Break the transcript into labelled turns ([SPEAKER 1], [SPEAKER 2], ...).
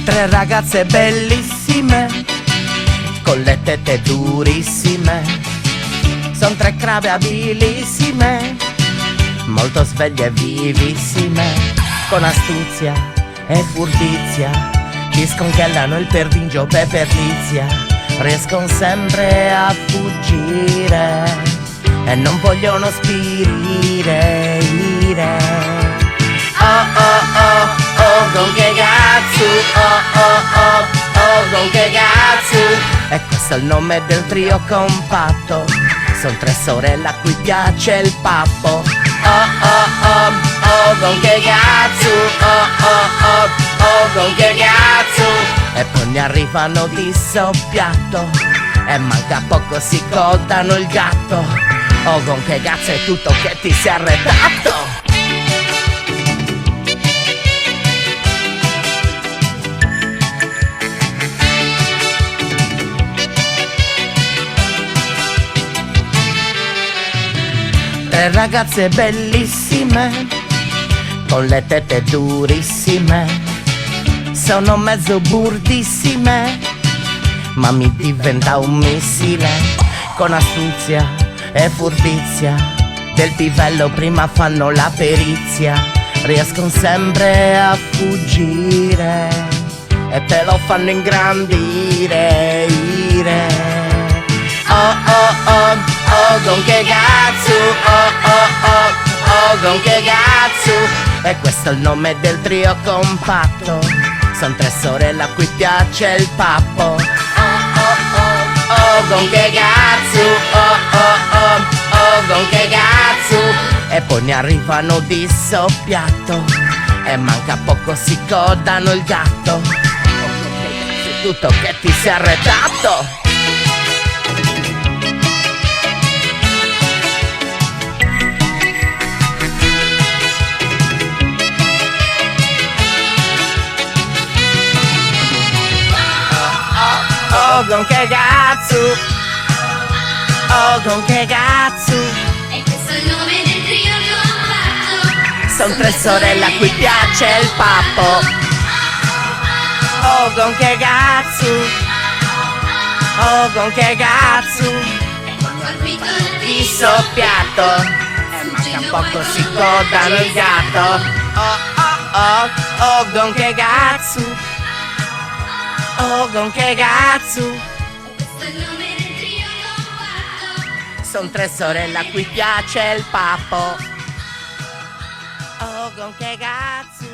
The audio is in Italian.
[SPEAKER 1] Tre ragazze bellissime, con le tette durissime, son tre crave abilissime, molto sveglie e vivissime, con astuzia e furbizia, ti sconchellano il perdingio peperlizia, riescono sempre a fuggire e non vogliono spirire. Oh oh oh oh, con che cazzo, oh oh oh oh, con che cazzo. E questo è il nome del trio compatto, son tre sorelle a cui piace il pappo. Oh oh oh oh, con che cazzo, oh oh oh oh, con che cazzo. E poi ne arrivano di soppiatto e manca poco si codano il gatto. Oh, con che cazzo è tutto che ti sei arredato. Tre ragazze bellissime, con le tette durissime, sono mezzo burdissime, ma mi diventa un missile, con astuzia e furbizia, del pivello prima fanno la perizia, riescono sempre a fuggire e te lo fanno ingrandire. Oh oh oh oh, con che cazzo, oh oh oh oh, con che cazzo. E questo è il nome del trio compatto, son tre sorelle a cui piace il pappo. Oh oh oh oh, con che cazzo, oh oh oh oh, con che cazzo. E poi ne arrivano di soppiatto e manca poco si codano il gatto. Oh, con che cazzo è tutto che ti sei arredato. Oh, con che cazzo, oh, con che cazzo.
[SPEAKER 2] E questo è il nome del trio compatto,
[SPEAKER 1] son tre sorelle a cui piace il pappo. Oh, con che cazzo, oh, con che cazzo.
[SPEAKER 2] colpito
[SPEAKER 1] Di soppiatto e manca poco si codano il gatto. Oh, oh, oh, oh, con che cazzo. Oh, con che cazzo.
[SPEAKER 2] questo è il nome del trio compatto,
[SPEAKER 1] Son tre sorelle a cui piace il pappo. Oh, con che cazzo.